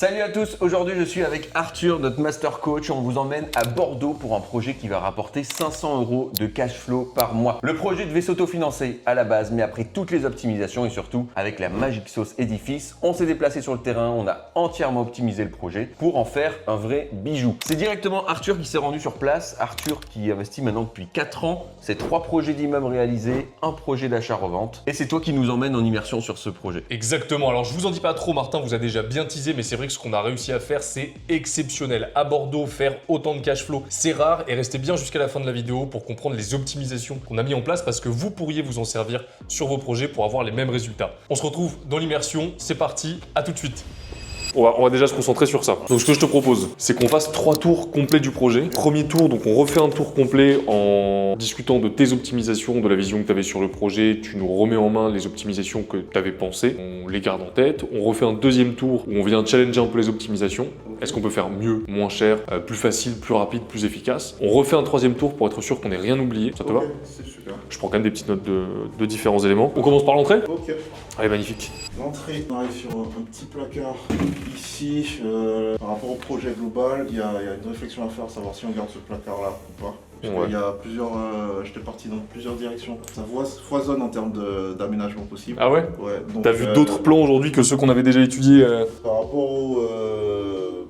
Salut à tous, aujourd'hui je suis avec Arthur, notre master coach. On vous emmène à Bordeaux pour un projet qui va rapporter 500 € de cash flow par mois. Le projet devait s'autofinancer à la base, mais après toutes les optimisations et surtout avec la magique sauce édifice, on s'est déplacé sur le terrain, on a entièrement optimisé le projet pour en faire un vrai bijou. C'est directement Arthur qui s'est rendu sur place. Arthur qui investit maintenant depuis 4 ans, c'est 3 projets d'immeubles réalisés, un projet d'achat-revente. Et c'est toi qui nous emmène en immersion sur ce projet. Exactement, alors je vous en dis pas trop, Martin vous a déjà bien teasé, mais c'est vrai que ce qu'on a réussi à faire, c'est exceptionnel. À Bordeaux, faire autant de cash flow, c'est rare, et restez bien jusqu'à la fin de la vidéo pour comprendre les optimisations qu'on a mis en place parce que vous pourriez vous en servir sur vos projets pour avoir les mêmes résultats. On se retrouve dans l'immersion, c'est parti, à tout de suite. On va déjà se concentrer sur ça. Donc ce que je te propose, c'est qu'on fasse 3 tours complets du projet. Premier tour, donc on refait un tour complet en discutant de tes optimisations, de la vision que tu avais sur le projet. Tu nous remets en main les optimisations que tu avais pensées. On les garde en tête. On refait un deuxième tour où on vient challenger un peu les optimisations. Est-ce qu'on peut faire mieux, moins cher, plus facile, plus rapide, plus efficace? On refait un troisième tour pour être sûr qu'on n'ait rien oublié. Ça te va? C'est super. Je prends quand même des petites notes de différents éléments. On commence par l'entrée? Ok. Allez, magnifique. L'entrée, on arrive sur un petit placard ici. Par rapport au projet global, il y a une réflexion à faire, savoir si on garde ce placard-là ou pas. Ouais. Il y a plusieurs, j'étais parti dans plusieurs directions. Ça foisonne en termes d'aménagement possible. Ah ouais? Ouais. Donc, T'as vu d'autres plans aujourd'hui que ceux qu'on avait déjà étudiés Par rapport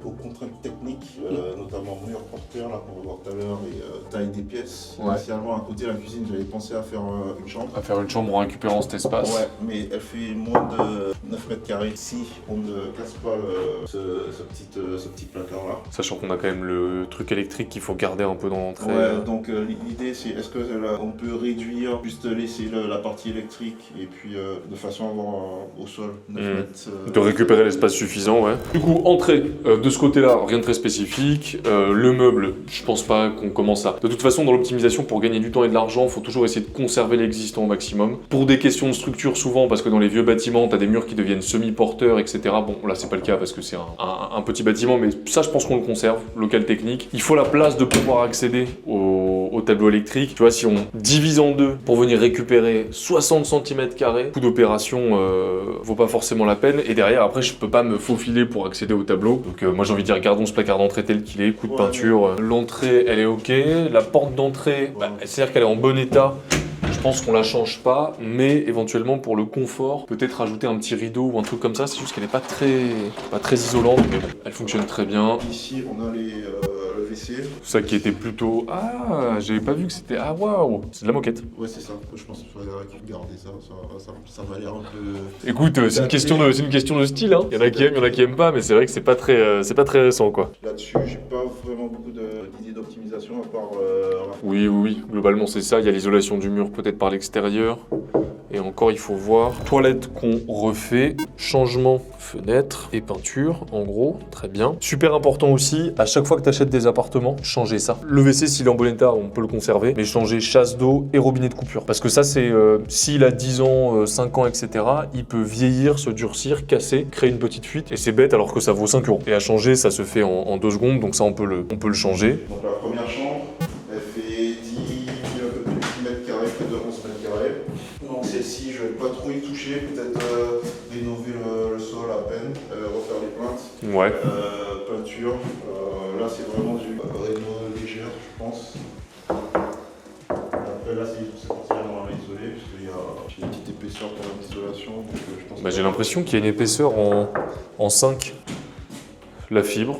aux contraintes techniques, notamment mur porteur, là qu'on va voir tout à l'heure, et taille des pièces. Ouais. Initialement, à côté de la cuisine, j'avais pensé à faire une chambre. À faire une chambre en récupérant cet espace. Ouais, mais elle fait moins de 9 mètres carrés si on ne casse pas ce petit placard là. Sachant qu'on a quand même le truc électrique qu'il faut garder un peu dans l'entrée. Ouais, donc l'idée c'est est-ce que on peut réduire, juste laisser la partie électrique et puis de façon à avoir au sol 9 mètres. De récupérer l'espace suffisant, ouais. Du coup, entrée, de ce côté-là, rien de très spécifique. Le meuble, je pense pas qu'on commence à... De toute façon, dans l'optimisation, pour gagner du temps et de l'argent, il faut toujours essayer de conserver l'existant au maximum. Pour des questions de structure, souvent, parce que dans les vieux bâtiments, tu as des murs qui deviennent semi-porteurs, etc. Bon, là, c'est pas le cas parce que c'est un petit bâtiment, mais ça, je pense qu'on le conserve, local technique. Il faut la place de pouvoir accéder au tableau électrique. Tu vois, si on divise en deux pour venir récupérer 60 cm², coût d'opération vaut pas forcément la peine. Et derrière, après, je peux pas me faufiler pour accéder au tableau. Donc, moi, j'ai envie de dire, gardons ce placard d'entrée tel qu'il est, coup de peinture. L'entrée, elle est ok. La porte d'entrée, c'est-à-dire qu'elle est en bon état. Je pense qu'on la change pas, mais éventuellement pour le confort, peut-être rajouter un petit rideau ou un truc comme ça. C'est juste qu'elle est pas très isolante, mais bon, elle fonctionne très bien. Ici on a le WC. Ça qui était plutôt... Ah, j'avais pas vu que c'était... Ah, waouh, c'est de la moquette. Ouais, c'est ça. Je pense qu'il faudrait garder ça va l'air un peu... Écoute, c'est une question de style, hein. Il y en a qui aiment pas, mais c'est vrai que c'est pas très récent, quoi. Là-dessus, j'ai pas vraiment beaucoup d'idées d'optimisation à part... Oui, globalement c'est ça. Il y a l'isolation du mur peut-être par l'extérieur. Et encore, il faut voir. Toilette qu'on refait. Changement, fenêtre et peinture, en gros. Très bien. Super important aussi, à chaque fois que tu achètes des appartements, changer ça. Le WC, s'il est en bon état, on peut le conserver. Mais changer chasse d'eau et robinet de coupure. Parce que ça, c'est... s'il a 10 ans, 5 ans, etc., il peut vieillir, se durcir, casser, créer une petite fuite. Et c'est bête alors que ça vaut 5 €. Et à changer, ça se fait en 2 secondes. Donc ça, on peut le changer. Donc la première chambre, elle fait 10 mètres carrés, près de 11 mètres carrés. Donc celle-ci, je vais pas trop y toucher, peut-être rénover le sol à peine, refaire les plaintes. Ouais. Peinture, là c'est vraiment du réno légère, je pense. Après là c'est partiellement isolé, parce qu'il y a une petite épaisseur pour l'isolation. J'ai l'impression qu'il y a une épaisseur en 5. La fibre.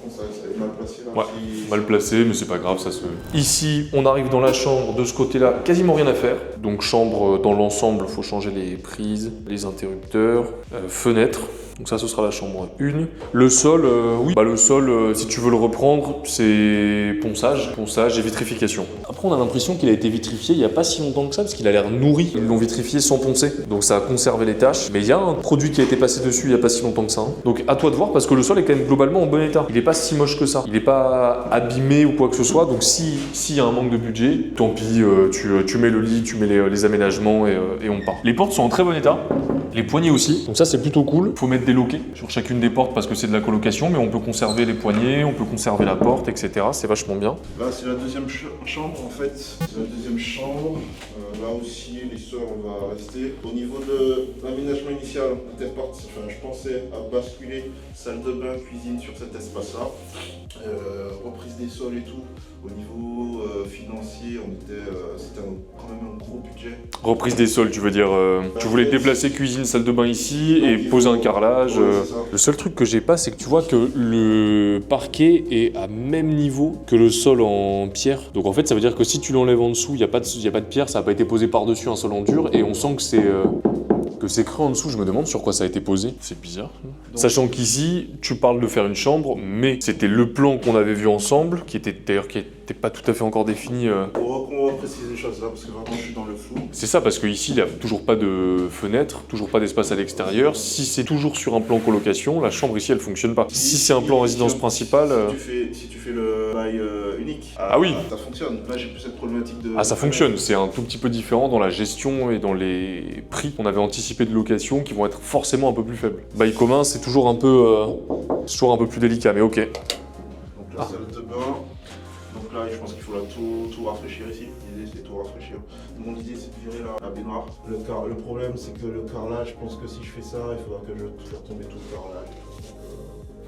Ça est mal placé là. Ouais, mal placé, mais c'est pas grave, ça se... Ici, on arrive dans la chambre, de ce côté-là, quasiment rien à faire. Donc chambre, dans l'ensemble, il faut changer les prises, les interrupteurs, fenêtre. Donc ça, ce sera la chambre 1. Le sol, oui. Le sol, si tu veux le reprendre, c'est ponçage et vitrification. Après, on a l'impression qu'il a été vitrifié il n'y a pas si longtemps que ça, parce qu'il a l'air nourri. Ils l'ont vitrifié sans poncer. Donc ça a conservé les taches. Mais il y a un produit qui a été passé dessus il n'y a pas si longtemps que ça. Hein. Donc à toi de voir, parce que le sol est quand même globalement en bon état. Il n'est pas si moche que ça. Il n'est pas abîmé ou quoi que ce soit. Donc s'il y a un manque de budget, tant pis, tu mets le lit, tu mets les aménagements et on part. Les portes sont en très bon état. Les poignées aussi, donc ça c'est plutôt cool. Faut mettre des loquets sur chacune des portes parce que c'est de la colocation, mais on peut conserver les poignées, on peut conserver la porte, etc. C'est vachement bien. Là, c'est la deuxième chambre en fait. C'est la deuxième chambre. Là aussi, les sols, on va rester. Au niveau de l'aménagement initial, je pensais à basculer salle de bain, cuisine sur cet espace-là. Reprise des sols et tout. Au niveau financier, c'était quand même un gros budget. Reprise des sols, tu veux dire, tu voulais déplacer cuisine, salle de bain ici et poser un carrelage. Le seul truc que j'ai pas, c'est que tu vois que le parquet est à même niveau que le sol en pierre. Donc en fait, ça veut dire que si tu l'enlèves en dessous, il n'y a pas de pierre, ça n'a pas été posé par-dessus un sol en dur et on sent que c'est creux en dessous. Je me demande sur quoi ça a été posé. C'est bizarre. Sachant qu'ici, tu parles de faire une chambre, mais c'était le plan qu'on avait vu ensemble, qui était pas tout à fait encore défini. On va préciser les choses là, parce que vraiment je suis dans le flou. C'est ça, parce qu'ici, il n'y a toujours pas de fenêtre, toujours pas d'espace à l'extérieur. Si c'est toujours sur un plan colocation, la chambre ici, elle fonctionne pas. Si c'est un plan résidence principale... Si tu fais le bail unique, oui, ça fonctionne. Là, j'ai plus cette problématique de... ça fonctionne. C'est un tout petit peu différent dans la gestion et dans les prix qu'on avait anticipés de location qui vont être forcément un peu plus faibles. Bail commun, c'est toujours un peu plus délicat, mais ok. Donc la salle de bain. Donc là, je pense qu'il faut tout rafraîchir ici. L'idée, c'est tout rafraîchir. Mon idée, c'est de virer la baignoire. Le problème, c'est que le carrelage, je pense que si je fais ça, il faudra que je fasse tomber tout le carrelage.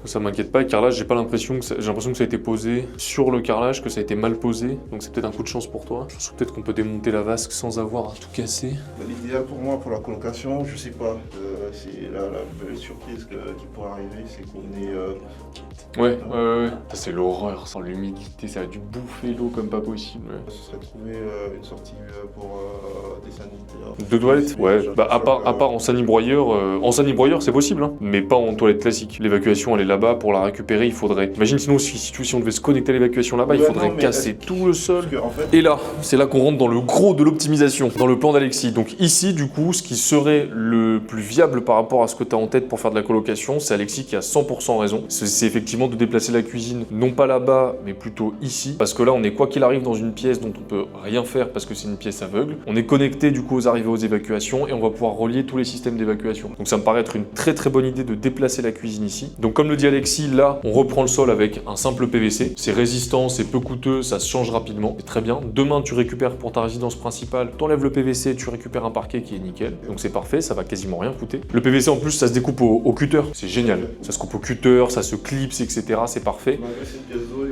Ça m'inquiète pas, le carrelage, j'ai l'impression que ça a été posé sur le carrelage, que ça a été mal posé, donc c'est peut-être un coup de chance pour toi. Je pense peut-être qu'on peut démonter la vasque sans avoir à tout casser. L'idéal pour moi, pour la colocation, je sais pas, c'est la belle surprise qui pourrait arriver, c'est qu'on est... Ouais. Ça c'est l'horreur, sans l'humidité, ça a dû bouffer l'eau comme pas possible. Ouais. Ce serait trouver une sortie pour des sanitaires. De toilettes. Ouais, à part en sanibroyeur c'est possible, hein, mais pas en toilette classique. L'évacuation elle est là-bas, pour la récupérer il faudrait... Imagine sinon si on devait se connecter à l'évacuation là-bas, il faudrait casser tout le sol. Et là, c'est là qu'on rentre dans le gros de l'optimisation, dans le plan d'Alexis. Donc ici du coup, ce qui serait le plus viable par rapport à ce que tu as en tête pour faire de la colocation, c'est Alexis qui a 100% raison. C'est effectivement de déplacer la cuisine, non pas là-bas, mais plutôt ici, parce que là on est quoi qu'il arrive dans une pièce dont on peut rien faire parce que c'est une pièce aveugle. On est connecté du coup aux arrivées aux évacuations et on va pouvoir relier tous les systèmes d'évacuation. Donc ça me paraît être une très très bonne idée de déplacer la cuisine ici. Donc comme le dit Alexis, là on reprend le sol avec un simple PVC. C'est résistant, c'est peu coûteux, ça se change rapidement, c'est très bien. Demain tu récupères pour ta résidence principale, t'enlèves le PVC, tu récupères un parquet qui est nickel. Donc c'est parfait, ça va quasiment rien coûter. Le PVC en plus ça se découpe au cutter, c'est génial. Ça se coupe au cutter, ça se clipse, etc. C'est parfait. Malgré cette pièce d'eau,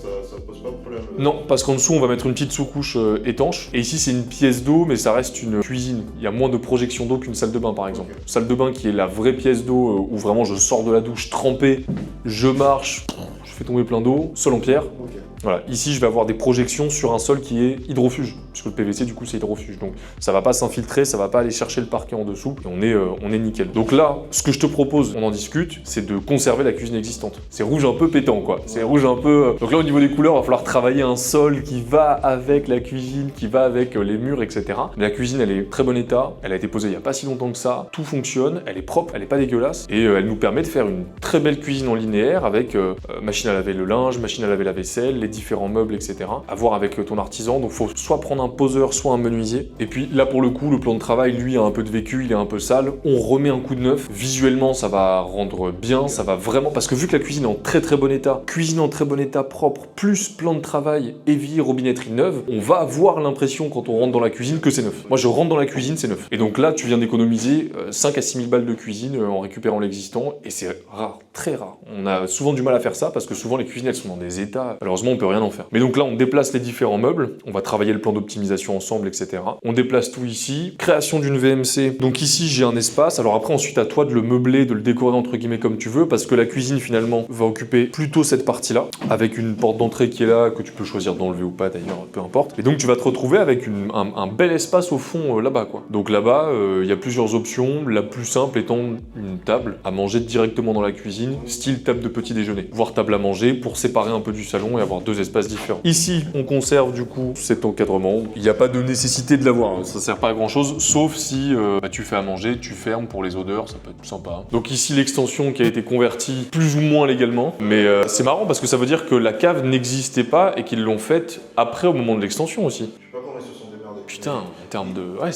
ça pose pas de problème. Non, parce qu'en dessous on va mettre une petite sous-couche étanche. Et ici c'est une pièce d'eau, mais ça reste une cuisine. Il y a moins de projection d'eau qu'une salle de bain par exemple. Okay. Salle de bain qui est la vraie pièce d'eau où vraiment je sors de la douche trempé, je marche, je fais tomber plein d'eau, sol en pierre. Okay. Voilà, ici je vais avoir des projections sur un sol qui est hydrofuge, puisque le PVC du coup c'est hydrofuge, donc ça va pas s'infiltrer, ça va pas aller chercher le parquet en dessous, et on est nickel. Donc là, ce que je te propose, on en discute, c'est de conserver la cuisine existante. C'est rouge un peu pétant quoi, c'est rouge un peu... Donc là au niveau des couleurs, il va falloir travailler un sol qui va avec la cuisine, qui va avec les murs, etc. Mais la cuisine elle est très bon état, elle a été posée il y a pas si longtemps que ça, tout fonctionne, elle est propre, elle est pas dégueulasse, et elle nous permet de faire une très belle cuisine en linéaire avec machine à laver le linge, machine à laver la vaisselle, les différents meubles, etc. À voir avec ton artisan, donc faut soit prendre un poseur, soit un menuisier. Et puis là pour le coup, le plan de travail, lui, a un peu de vécu, il est un peu sale. On remet un coup de neuf. Visuellement, ça va rendre bien, ça va vraiment... Parce que vu que la cuisine est en très très bon état, cuisine en très bon état, propre, plus plan de travail, évier, robinetterie neuve, on va avoir l'impression quand on rentre dans la cuisine que c'est neuf. Moi, je rentre dans la cuisine, c'est neuf. Et donc là, tu viens d'économiser 5 à 6 000 balles de cuisine en récupérant l'existant, et c'est rare, très rare. On a souvent du mal à faire ça, parce que souvent les cuisines, elles sont dans des états... Malheureusement, on peut rien en faire. Mais donc là, on déplace les différents meubles, on va travailler le plan d'optimisation ensemble, etc. On déplace tout ici, création d'une VMC. Donc ici, j'ai un espace. Alors après, ensuite, à toi de le meubler, de le décorer entre guillemets comme tu veux, parce que la cuisine, finalement, va occuper plutôt cette partie-là, avec une porte d'entrée qui est là, que tu peux choisir d'enlever ou pas d'ailleurs, peu importe. Et donc, tu vas te retrouver avec un bel espace au fond là-bas, quoi. Donc là-bas, il y a plusieurs options. La plus simple étant une table à manger directement dans la cuisine, style table de petit déjeuner, voire table à manger pour séparer un peu du salon et avoir deux espaces différents. Ici, on conserve du coup cet encadrement. Il n'y a pas de nécessité de l'avoir, hein. Ça sert pas à grand chose, sauf si tu fais à manger, tu fermes pour les odeurs, ça peut être sympa. Donc ici, l'extension qui a été convertie plus ou moins légalement, mais c'est marrant parce que ça veut dire que la cave n'existait pas et qu'ils l'ont faite après au moment de l'extension aussi. Je sais pas comment ils se sont démerdés. Putain, en termes de... Ouais,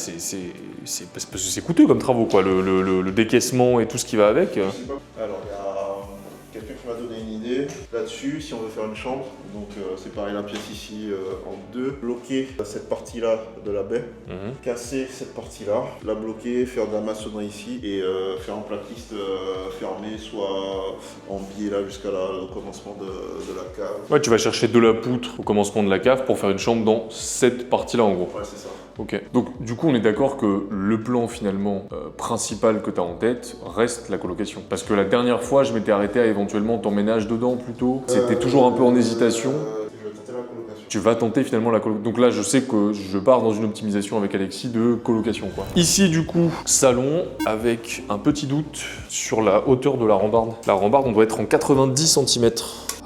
parce que c'est coûteux comme travaux, quoi. Le décaissement et tout ce qui va avec. Alors, il y a quelqu'un qui m'a donné une idée là-dessus, si on veut faire une chambre. Donc, séparer la pièce ici en deux, bloquer cette partie-là de la baie, casser cette partie-là, la bloquer, faire de la maçonnerie ici et faire en plaquiste fermé, soit en biais là jusqu'à le commencement de la cave. Ouais, tu vas chercher de la poutre au commencement de la cave pour faire une chambre dans cette partie-là, en gros. Ouais, c'est ça. Ok. Donc, du coup, on est d'accord que le plan, finalement, principal que tu as en tête reste la colocation. Parce que la dernière fois, je m'étais arrêté à éventuellement t'emménage dedans, plutôt. C'était toujours un peu en hésitation. Je vais tenter la colocation. Tu vas tenter finalement la colocation. Donc là, je sais que je pars dans une optimisation avec Alexis de colocation, quoi. Ici, du coup, salon avec un petit doute sur la hauteur de la rambarde. La rambarde, on doit être en 90 cm.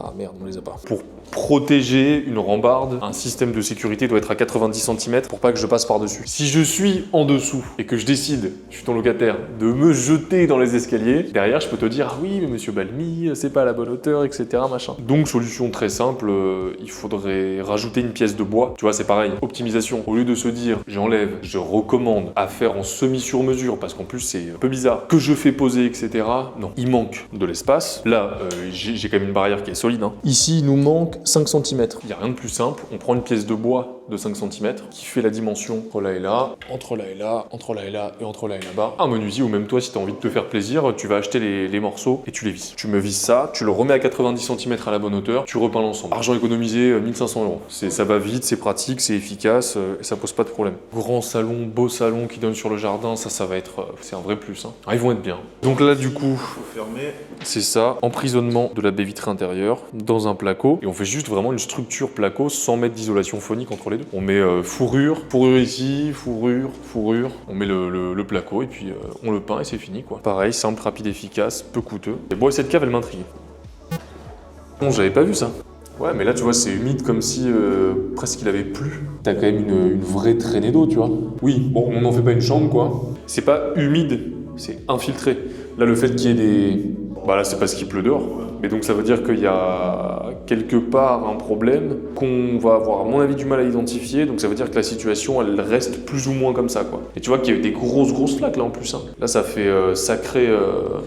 Ah merde, on les a pas. Pour protéger une rambarde, un système de sécurité doit être à 90 cm pour pas que je passe par-dessus. Si je suis en dessous et que je décide, je suis ton locataire, de me jeter dans les escaliers, derrière je peux te dire « Ah oui, mais monsieur Balmy, c'est pas à la bonne hauteur, etc. machin ». Donc solution très simple, il faudrait rajouter une pièce de bois. Tu vois, c'est pareil, optimisation. Au lieu de se dire « J'enlève, je recommande à faire en semi-sur-mesure » parce qu'en plus c'est un peu bizarre, que je fais poser, etc. Non, il manque de l'espace. Là, j'ai quand même une barrière qui est solide. Ici, il nous manque 5 cm. Il n'y a rien de plus simple. On prend une pièce de bois de 5 cm qui fait la dimension entre là et là, entre là et là, entre là et là et entre là et là-bas. Un menuisier ou même toi, si tu as envie de te faire plaisir, tu vas acheter les morceaux et tu les visses. Tu me visses ça, tu le remets à 90 cm à la bonne hauteur, tu repeins l'ensemble. Argent économisé, 1500 €. Ça va vite, c'est pratique, c'est efficace et ça pose pas de problème. Grand salon, beau salon qui donne sur le jardin, ça va être... c'est un vrai plus. Ah, ils vont être bien. Donc là, du coup, c'est ça. Emprisonnement de la baie vitrée intérieure dans un placo et on fait juste vraiment une structure placo sans mettre d'isolation phonique entre les deux. On met fourrure ici, fourrure, on met le placo et puis on le peint et c'est fini, quoi. Pareil, simple, rapide, efficace, peu coûteux. Et bon, cette cave elle m'intrigue. Bon, j'avais pas vu ça. Ouais, mais là tu vois, c'est humide comme si presque il avait plu. T'as quand même une vraie traînée d'eau, tu vois. Oui, bon, on n'en fait pas une chambre, quoi. C'est pas humide, c'est infiltré. Là, le fait qu'il y ait des... Bah là, c'est parce qu'il pleut dehors. Mais donc ça veut dire qu'il y a quelque part un problème qu'on va avoir, à mon avis, du mal à identifier. Donc ça veut dire que la situation, elle reste plus ou moins comme ça, quoi. Et tu vois qu'il y a eu des grosses flaques là en plus. Là, ça fait sacré...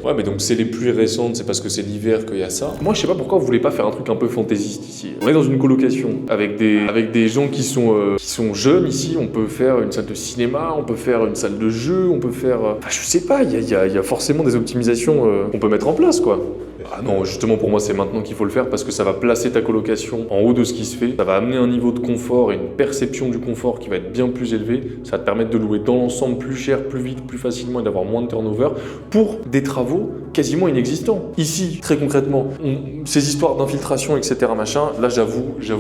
Ouais, mais donc c'est les pluies récentes, c'est parce que c'est l'hiver qu'il y a ça. Moi, je sais pas pourquoi vous voulez pas faire un truc un peu fantaisiste ici. On est dans une colocation avec des gens qui sont jeunes ici. On peut faire une salle de cinéma, on peut faire une salle de jeu, on peut faire... Enfin, je sais pas, il y a forcément des optimisations qu'on peut mettre en place, quoi. Ah non, justement pour moi c'est maintenant qu'il faut le faire parce que ça va placer ta colocation en haut de ce qui se fait, ça va amener un niveau de confort et une perception du confort qui va être bien plus élevé, ça va te permettre de louer dans l'ensemble plus cher, plus vite, plus facilement et d'avoir moins de turnover pour des travaux quasiment inexistants. Ici, très concrètement, ces histoires d'infiltration, etc. machin, là j'avoue, je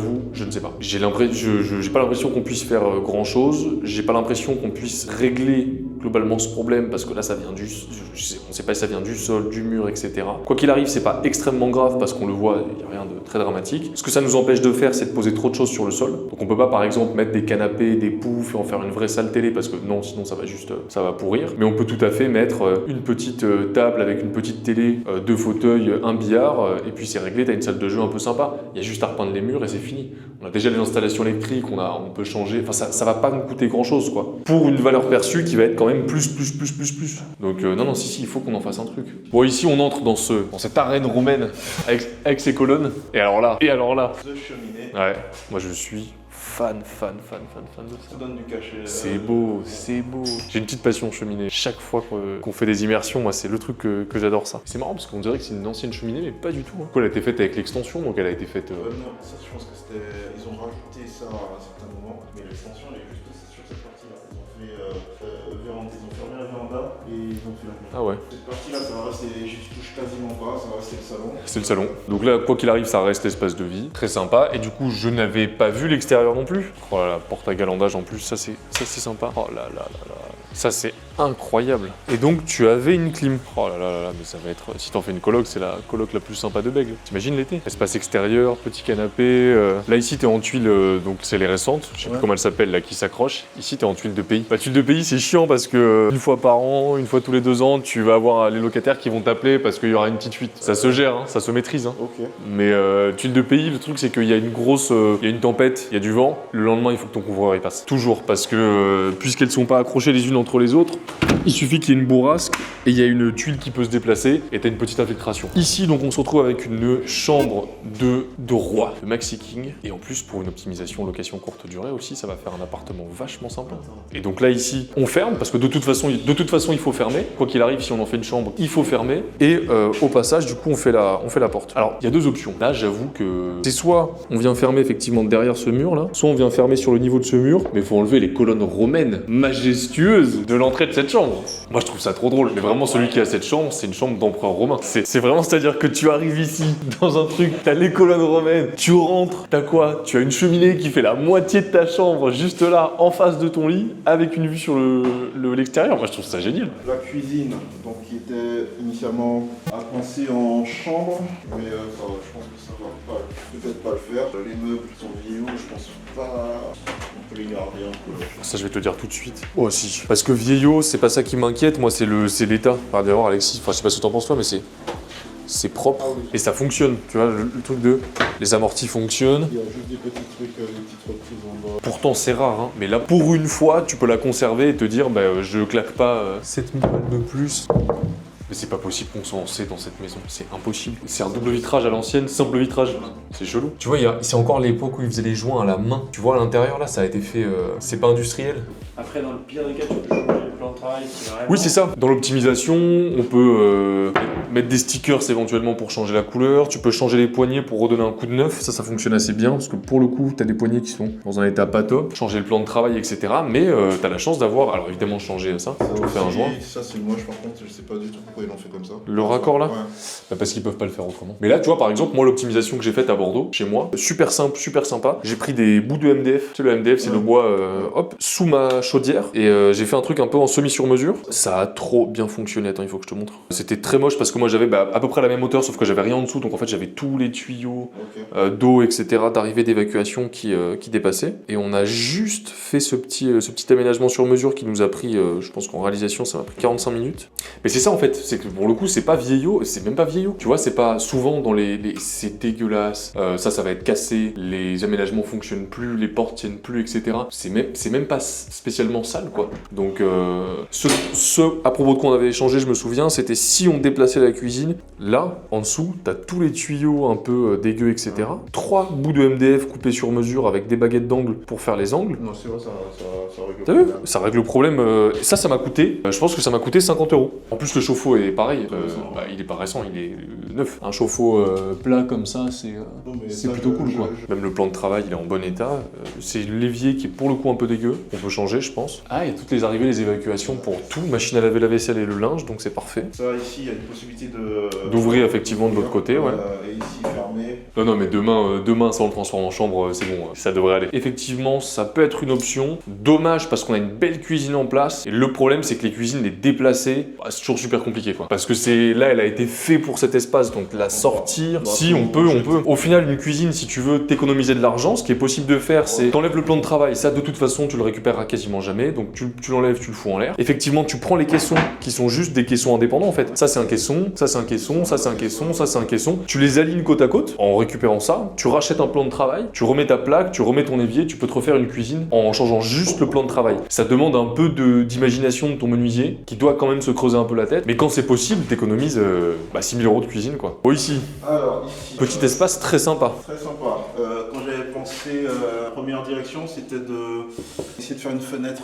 ne sais pas. J'ai pas l'impression qu'on puisse faire grand chose, j'ai pas l'impression qu'on puisse régler globalement ce problème parce que là ça vient on sait pas si ça vient du sol, du mur, etc. Quoi qu'il arrive, c'est pas extrêmement grave parce qu'on le voit, il n'y a rien de très dramatique. Ce que ça nous empêche de faire, c'est de poser trop de choses sur le sol. Donc on peut pas par exemple mettre des canapés, des poufs et en faire une vraie salle télé parce que non, sinon ça va pourrir. Mais on peut tout à fait mettre une petite table avec une petite télé, deux fauteuils, un billard et puis c'est réglé, t'as une salle de jeu un peu sympa. Il y a juste à repeindre les murs et c'est fini. On a déjà les installations électriques, on peut changer, enfin ça va pas nous coûter grand chose, quoi. Pour une valeur perçue qui va être quand même plus. Donc non, si, il faut qu'on en fasse un truc. Bon, ici on entre dans cette arène roumaine avec ses colonnes. Et alors là. The cheminée. Ouais, moi je suis fan de ça. Ça donne du cachet. C'est beau. J'ai une petite passion cheminée. Chaque fois qu'on fait des immersions, moi c'est le truc que j'adore ça. C'est marrant parce qu'on dirait que c'est une ancienne cheminée, mais pas du tout. Elle a été faite avec l'extension, donc elle a été faite... Non, ça je pense que c'était... Ils ont rajouté ça à un certain moment, mais l'extension elle est juste sur cette partie-là. Ils ont fermé la véranda et ils ont fait la véranda. Ah ouais. Cette partie-là, ça va rester, je touche quasiment pas, ça va rester le salon. C'est le salon. Donc là, quoi qu'il arrive, ça reste l'espace de vie. Très sympa. Et du coup, je n'avais pas vu l'extérieur non plus. Oh là là, porte à galandage en plus, ça c'est sympa. Oh là là. Ça c'est incroyable. Et donc tu avais une clim. Oh là là là là, mais ça va être... Si t'en fais une coloc, c'est la coloc la plus sympa de Bègle. T'imagines l'été? Espace extérieur, petit canapé. Là ici t'es en tuile, donc c'est les récentes. Je sais plus comment elles s'appellent là, qui s'accrochent. Ici t'es en tuile de pays. Bah tuile de pays c'est chiant parce que une fois par an, une fois tous les 2 ans, tu vas avoir les locataires qui vont t'appeler parce qu'il y aura une petite fuite. Ça se gère, hein, ça se maîtrise. Hein. Ok. Mais tuile de pays, le truc c'est qu'il y a une grosse, il y a une tempête, il y a du vent. Le lendemain il faut que ton couvreur y passe. Toujours parce que puisqu'elles sont pas accrochées les unes entre les autres, il suffit qu'il y ait une bourrasque et il y a une tuile qui peut se déplacer et t'as une petite infiltration. Ici donc on se retrouve avec une chambre de roi, de Maxi King. Et en plus pour une optimisation location courte durée aussi, ça va faire un appartement vachement sympa. Et donc là ici, on ferme parce que de toute façon il faut fermer. Quoi qu'il arrive, si on en fait une chambre, il faut fermer. Et au passage, du coup, on fait la porte. Alors, il y a 2 options. Là, j'avoue que c'est soit on vient fermer effectivement derrière ce mur là, soit on vient fermer sur le niveau de ce mur, mais il faut enlever les colonnes romaines majestueuses de l'entrée de cette chambre. Moi, je trouve ça trop drôle. Mais vraiment, celui qui a cette chambre, c'est une chambre d'empereur romain. C'est vraiment, c'est-à-dire que tu arrives ici dans un truc, t'as les colonnes romaines, tu rentres, t'as quoi? Tu as une cheminée qui fait la moitié de ta chambre juste là, en face de ton lit, avec une vue sur l'extérieur. Moi, je trouve ça génial. La cuisine, donc qui était initialement à penser en chambre, mais ça va, je pense que ça va pas, peut-être pas le faire. Les meubles sont vieillots, je pense pas. On peut les garder un peu. Ça, je vais te le dire tout de suite. Oh, si. Parce que vieillot, c'est pas ça qui m'inquiète. Moi, c'est l'état. Enfin, d'ailleurs, Alexis, je sais pas ce que t'en penses toi, mais c'est propre. Ah oui. Et ça fonctionne. Tu vois, le truc de les amortis fonctionnent. Il y a juste des petits trucs, des petites reprises en bas. Pourtant, c'est rare, hein. Mais là, pour une fois, tu peux la conserver et te dire, bah, je claque pas 7000 balles de plus. Mais c'est pas possible qu'on soit en C dans cette maison, c'est impossible. C'est un double vitrage à l'ancienne, simple vitrage. C'est chelou. Tu vois, c'est encore l'époque où ils faisaient les joints à la main. Tu vois, à l'intérieur, là, ça a été fait... c'est pas industriel. Après, dans le pire des cas, tu peux changer le plan de travail. Oui, c'est ça. Dans l'optimisation, on peut mettre des stickers éventuellement pour changer la couleur. Tu peux changer les poignées pour redonner un coup de neuf. Ça fonctionne assez bien parce que pour le coup, t'as des poignées qui sont dans un état pas top. Changer le plan de travail, etc. Mais t'as la chance d'avoir... Alors évidemment, changer ça. Tu peux faire un joint. Ça, c'est moche par contre, je sais pas du tout pourquoi ils l'ont fait comme ça. Le raccord là? Ouais. Bah parce qu'ils peuvent pas le faire autrement. Mais là, tu vois, par exemple, moi, l'optimisation que j'ai faite à Bordeaux, chez moi, super simple, super sympa. J'ai pris des bouts de MDF. Tu sais, le MDF, c'est le bois, hop, sous ma chaudière. Et j'ai fait un truc un peu en semi-sur-mesure. Ça a trop bien fonctionné. Attends, il faut que je te montre. C'était très moche parce que moi, j'avais à peu près la même hauteur, sauf que j'avais rien en dessous. Donc en fait, j'avais tous les tuyaux d'eau, etc., d'arrivée d'évacuation qui dépassaient. Et on a juste fait ce petit aménagement sur mesure qui nous a pris, je pense qu'en réalisation, ça m'a pris 45 minutes. Mais c'est ça en fait, c'est que pour le coup, c'est pas vieillot, c'est même pas vieillot. Tu vois, c'est pas souvent dans c'est dégueulasse, ça va être cassé, les aménagements fonctionnent plus, les portes tiennent plus, etc. C'est même pas spécialement sale, quoi. Donc, ce à propos de quoi on avait échangé, je me souviens, c'était si on déplaçait la cuisine, là, en dessous, t'as tous les tuyaux un peu dégueux, etc. 3 bouts de MDF coupés sur mesure avec des baguettes d'angle pour faire les angles. Non, c'est vrai, ça règle le T'as vu? problème. Ça règle le problème. Ça m'a coûté, je pense que ça m'a coûté 50 €. En plus, le chauffe-eau est pareil. Il est pas récent, il est neuf. Un chauffe-eau plat comme ça, c'est plutôt cool, quoi. Même le plan de travail, il est en bon état. C'est l'évier qui est pour le coup un peu dégueu. On peut changer, je pense. Ah, il y a toutes les arrivées, les évacuations pour tout. Machine à laver la vaisselle et le linge, donc c'est parfait. Ça, ici, il y a une possibilité d'ouvrir effectivement de l'autre côté, ouais. Et ici, fermé. Non, mais demain, ça on le transforme en chambre, c'est bon, ça devrait aller. Effectivement, ça peut être une option. Dommage parce qu'on a une belle cuisine en place. Et le problème, c'est que les cuisines, les déplacer, c'est toujours super compliqué, quoi. Parce que là, elle a été faite pour cet espace, donc la sortir. Si, on peut. Au final, une cuisine, si tu veux t'économiser de l'argent, ce qui est possible de faire, c'est t'enlèves le plan de travail. Ça, de toute façon, tu le récupéreras quasiment jamais. Donc tu l'enlèves, tu le fous en l'air. Effectivement, tu prends les caissons qui sont juste des caissons indépendants, en fait. Ça, c'est un caisson, ça, c'est un caisson, ça, c'est un caisson, ça, c'est un caisson. Tu les alignes côte à côte en récupérant ça. Tu rachètes un plan de travail, tu remets ta plaque, tu remets ton évier, tu peux te refaire une cuisine en changeant juste le plan de travail. Ça demande un peu d'imagination de ton menuisier qui doit quand même se creuser un peu la tête. Mais quand c'est possible, t'économises 6 000 € de cuisine, quoi. Oh, ici. Alors, ici. Petit espace très sympa. Très sympa. Quand j'avais pensé, la première direction, c'était d'essayer de faire une fenêtre.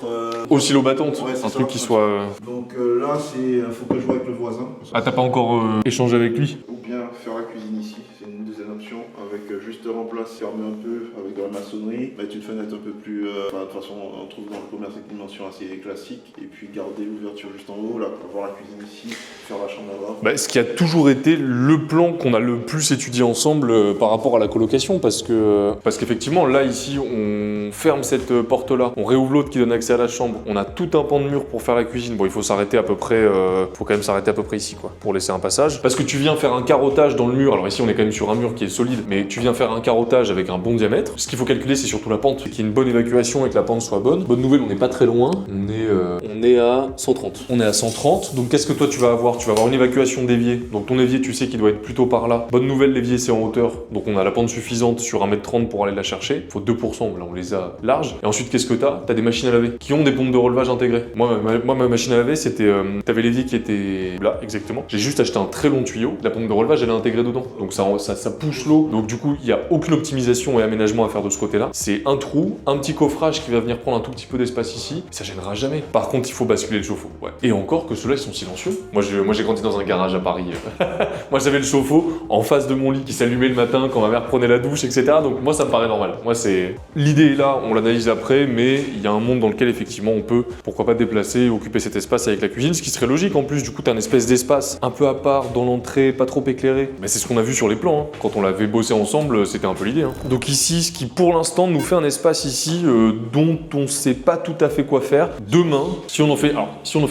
Oscillo-battante, Ouais, c'est un ça. truc qui soit. Donc là, faut que je vois avec le voisin. Ah, t'as pas encore échangé avec lui? Ou bien faire la cuisine ici, c'est une deuxième option avec juste remplacer, fermer un peu avec de la maçonnerie, mettre une fenêtre un peu plus... de toute façon, on trouve dans le commerce une dimension assez classique, et puis garder l'ouverture juste en haut, là, pour avoir la cuisine ici, faire la chambre là-bas. Bah, ce qui a toujours été le plan qu'on a le plus étudié ensemble par rapport à la colocation, parce qu'effectivement, là, ici, on ferme cette porte-là, on réouvre l'autre qui donne accès à la chambre, on a tout un pan de mur pour faire la cuisine. Bon, il faut s'arrêter à peu près, faut quand même s'arrêter à peu près ici, quoi, pour laisser un passage. Parce que tu viens faire un carottage dans le mur, alors ici, on est quand même sur un mur qui est solide, mais tu viens faire un carottage avec un bon diamètre. Ce qu'il faut calculer, c'est surtout la pente, qu'il y ait une bonne évacuation et que la pente soit bonne. Bonne nouvelle, on n'est pas très loin, on est à 130. On est à 130, donc qu'est-ce que toi tu vas avoir? Tu vas avoir une évacuation d'évier, donc ton évier, tu sais qu'il doit être plutôt par là. Bonne nouvelle, l'évier c'est en hauteur, donc on a la pente suffisante sur 1m30 pour aller la chercher. Faut 2%, là on les a larges. Et ensuite, qu'est-ce que t'as des machines à laver qui ont des pompes de relevage intégrées. Moi, ma machine à laver, c'était, t'avais l'évier qui était là, exactement. J'ai juste acheté un très long tuyau, la pompe de relevage elle est intégrée dedans, donc ça pousse l'eau. Donc du coup, il n'y a aucune optimisation et aménagement à faire de ce côté-là. C'est un trou, un petit coffrage qui va venir prendre un tout petit peu d'espace ici, ça gênera jamais. Par contre, il faut basculer le chauffe-eau. Ouais. Et encore que ceux-là, ils sont silencieux. Moi, j'ai grandi dans un garage à Paris. Moi, j'avais le chauffe-eau en face de mon lit qui s'allumait le matin quand ma mère prenait la douche, etc. Donc moi, ça me paraît normal. Moi, c'est l'idée est là, on l'analyse après, mais il y a un monde dans lequel effectivement on peut, pourquoi pas déplacer, occuper cet espace avec la cuisine, ce qui serait logique en plus. Du coup, t'as une espèce d'espace un peu à part dans l'entrée, pas trop éclairé. Mais c'est ce qu'on a vu sur les plans. Hein. Quand on l'avait bossé ensemble, c'était un peu l'idée. Hein. Donc ici, ce qui pour l'instant nous fait un espace ici dont on sait pas tout à fait quoi faire. Demain, si on en fait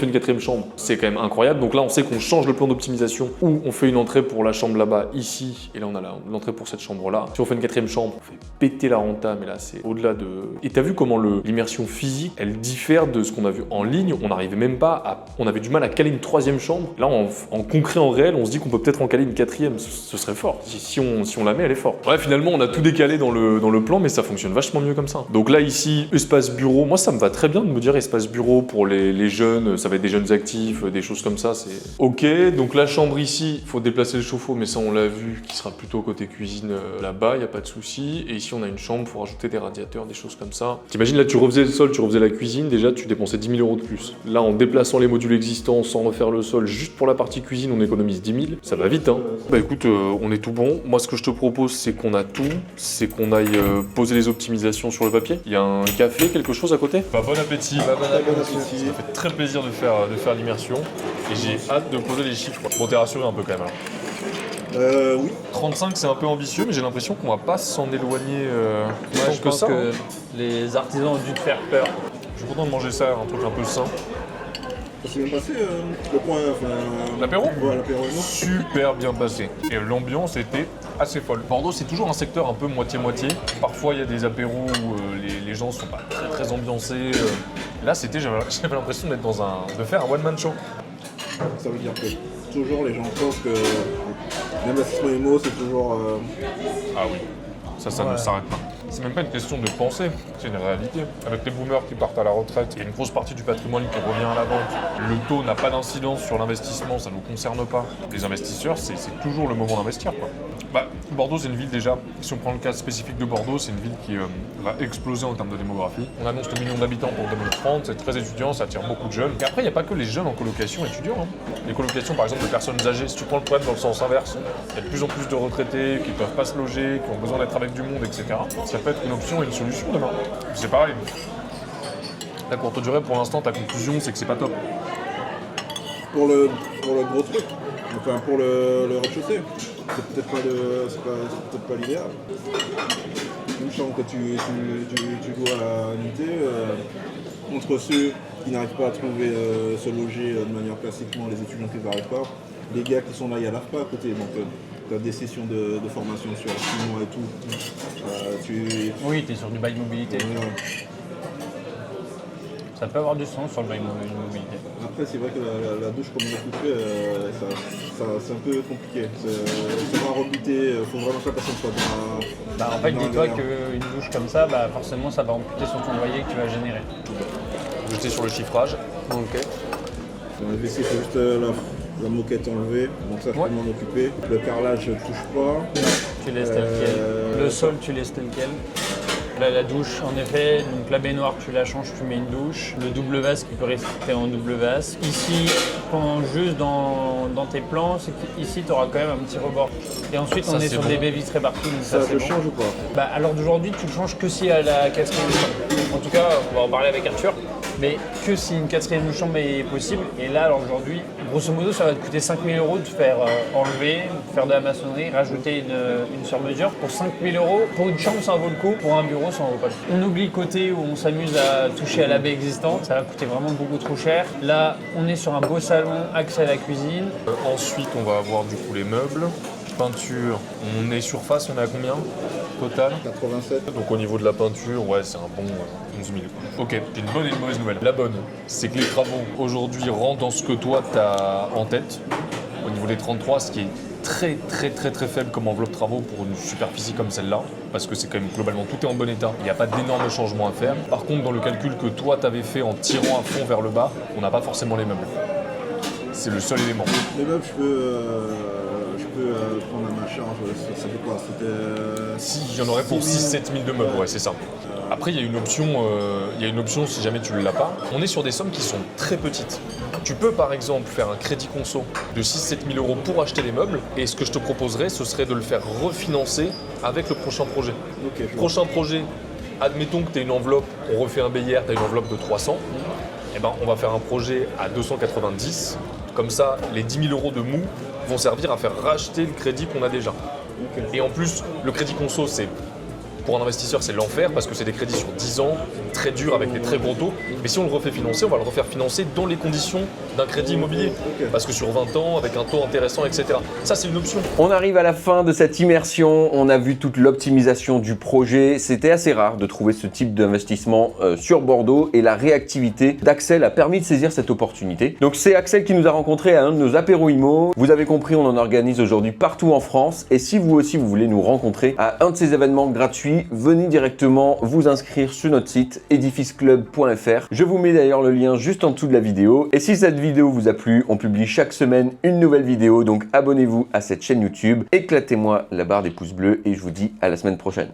une quatrième chambre, c'est quand même incroyable. Donc là, on sait qu'on change le plan d'optimisation où on fait une entrée pour la chambre là-bas, ici, et là on a l'entrée pour cette chambre-là. Si on fait une quatrième chambre, on fait péter la renta, mais là c'est au-delà de... Et t'as vu comment l'immersion physique, elle diffère de ce qu'on a vu en ligne. On n'arrivait même pas à... On avait du mal à caler une troisième chambre. Là, en concret, en réel, on se dit qu'on peut peut-être en caler une quatrième. Ce serait fort. Si on la met, elle est forte. Ouais, finalement, on a tout décalé dans le plan, mais ça fonctionne vachement mieux comme ça. Donc là, ici, espace bureau. Moi, ça me va très bien de me dire espace bureau pour les jeunes. Ça va être des jeunes actifs, des choses comme ça. C'est OK. Donc la chambre ici, il faut déplacer le chauffe-eau, mais ça, on l'a vu, qui sera plutôt côté cuisine là-bas. Il n'y a pas de souci. Et ici, on a une chambre pour rajouter des radiateurs, des choses comme ça. T'imagines, là, tu refaisais le sol, tu refaisais la cuisine. Déjà, tu dépensais 10 000 € de plus. Là, en déplaçant les modules existants, sans refaire le sol, juste pour la partie cuisine, on économise 10 000. Ça va vite, hein. Bah écoute, on est tout bon. Moi, ce que je te propose, c'est qu'on a tout. C'est qu'on aille poser les optimisations sur le papier. Il y a un café, quelque chose à côté. Bah, bon appétit. Bon appétit. Ça fait très plaisir de faire l'immersion. Et j'ai hâte de poser les chiffres. Bon, t'es rassuré un peu quand même, alors. Oui. 35, c'est un peu ambitieux, mais j'ai l'impression qu'on va pas s'en éloigner tant Je pense ça. que les artisans ont dû te faire peur. Je suis content de manger ça, un truc un peu sain. Ça s'est bien passé, le point... L'apéro? Ouais, l'apéro, non. Super bien passé. Et l'ambiance était assez folle. Bordeaux, c'est toujours un secteur un peu moitié-moitié. Parfois, il y a des apéros où les gens sont pas très très ambiancés. Là, j'avais l'impression d'être de faire un one-man show. Ça veut dire que toujours les gens pensent que l'investissement IMO, c'est toujours... Ah oui, ça ne s'arrête pas. C'est même pas une question de pensée, c'est une réalité. Avec les boomers qui partent à la retraite, il y a une grosse partie du patrimoine qui revient à la banque. Le taux n'a pas d'incidence sur l'investissement, ça ne nous concerne pas. Les investisseurs, c'est toujours le moment d'investir, quoi. Bah, Bordeaux, c'est une ville déjà, si on prend le cas spécifique de Bordeaux, c'est une ville qui va exploser en termes de démographie. On annonce le million d'habitants pour 2030, c'est très étudiant, ça attire beaucoup de jeunes. Et après, il n'y a pas que les jeunes en colocation étudiants. Hein. Les colocations, par exemple, de personnes âgées, si tu prends le problème dans le sens inverse, il y a de plus en plus de retraités qui ne peuvent pas se loger, qui ont besoin d'être avec du monde, etc. Ça peut être une option et une solution demain. C'est pareil. La courte durée, pour l'instant, ta conclusion, c'est que c'est pas top. Pour le gros truc, enfin pour le rez-de-chaussée, c'est peut-être pas l'idéal. Une chambre que tu loues à la unité, entre ceux qui n'arrivent pas à trouver se loger de manière classiquement, les étudiants qui n'arrivent pas, les gars qui sont là, il y a l'ARPA à côté, donc tu as des sessions de formation sur 6 mois et tout. Oui, tu es sur du bail mobilité. Ça peut avoir du sens sur le bail mobilité. Après, c'est vrai que la douche, comme on a tout fait, c'est un peu compliqué. Ça va rebuter, il faut vraiment que la personne soit dans En fait, dis-toi qu'une douche comme ça, forcément, ça va amputer sur ton loyer que tu vas générer. J'étais sur le chiffrage. Ok. Le WC, c'est juste la moquette enlevée, donc ça, je peux m'en occuper. Le carrelage, je ne touche pas. Tu laisses tel quel. Le sol, tu laisses tel quel. Là, la douche, en effet, donc la baignoire, tu la changes, tu mets une douche. Le double vasque qui peut rester en double vasque. Ici, juste dans dans tes plans, c'est qu'ici tu auras quand même un petit rebord. Et ensuite on Ça, est c'est sur bon. des baies vitrées partout, donc Ça c'est te bon. change ou pas? Bah, alors d'aujourd'hui, tu le changes que si à la quatrième chambre. En tout cas, on va en parler avec Arthur, mais que si une quatrième chambre est possible. Et là, alors aujourd'hui, grosso modo, ça va te coûter 5 000 € de faire enlever, faire de la maçonnerie, rajouter une sur-mesure. Pour 5 000 €, pour une chambre, ça en vaut le coup. Pour un bureau, ça en vaut pas le coup. On oublie le côté où on s'amuse à toucher à la baie existante. Ça va coûter vraiment beaucoup trop cher. Là, on est sur un beau salon, accès à la cuisine. Ensuite, on va avoir du coup les meubles, peinture. On est surface, on est à combien total? 87. Donc au niveau de la peinture, ouais, c'est un bon 11 000. Quoi. Ok, j'ai une bonne et une mauvaise nouvelle. La bonne, c'est que les travaux aujourd'hui rentrent dans ce que toi t'as en tête. Au niveau des 33, ce qui est très faible comme enveloppe travaux pour une superficie comme celle-là, parce que c'est quand même globalement tout est en bon état. Il n'y a pas d'énormes changements à faire. Par contre, dans le calcul que toi t'avais fait en tirant à fond vers le bas, on n'a pas forcément les meubles. C'est le seul élément. Les meubles, je peux prendre à ma charge. Ça fait quoi? C'était. Si, il y en aurait pour 6-7 000 de meubles, ouais, c'est ça. Après, il y a une option si jamais tu ne l'as pas. On est sur des sommes qui sont très petites. Tu peux par exemple faire un crédit conso de 6-7 000 € pour acheter les meubles, et ce que je te proposerais, ce serait de le faire refinancer avec le prochain projet. Ok, je Prochain projet, admettons que tu as une enveloppe, on refait un BIR, tu as une enveloppe de 300, eh ben, on va faire un projet à 290. Comme ça, les 10 000 € de mou vont servir à faire racheter le crédit qu'on a déjà. Ok. Et en plus, le crédit conso, pour un investisseur, c'est l'enfer parce que c'est des crédits sur 10 ans, très durs avec des très gros taux. Mais si on le refait financer, on va le refaire financer dans les conditions d'un crédit immobilier. Ok. Parce que sur 20 ans, avec un taux intéressant, etc. Ça, c'est une option. On arrive à la fin de cette immersion, on a vu toute l'optimisation du projet. C'était assez rare de trouver ce type d'investissement sur Bordeaux et la réactivité d'Axel a permis de saisir cette opportunité. Donc c'est Axel qui nous a rencontrés à un de nos apéros IMO. Vous avez compris, on en organise aujourd'hui partout en France et si vous aussi vous voulez nous rencontrer à un de ces événements gratuits, venez directement vous inscrire sur notre site edificeclub.fr. Je vous mets d'ailleurs le lien juste en dessous de la vidéo. Et si cette vidéo vous a plu, on publie chaque semaine une nouvelle vidéo, donc abonnez-vous à cette chaîne YouTube, éclatez-moi la barre des pouces bleus et je vous dis à la semaine prochaine.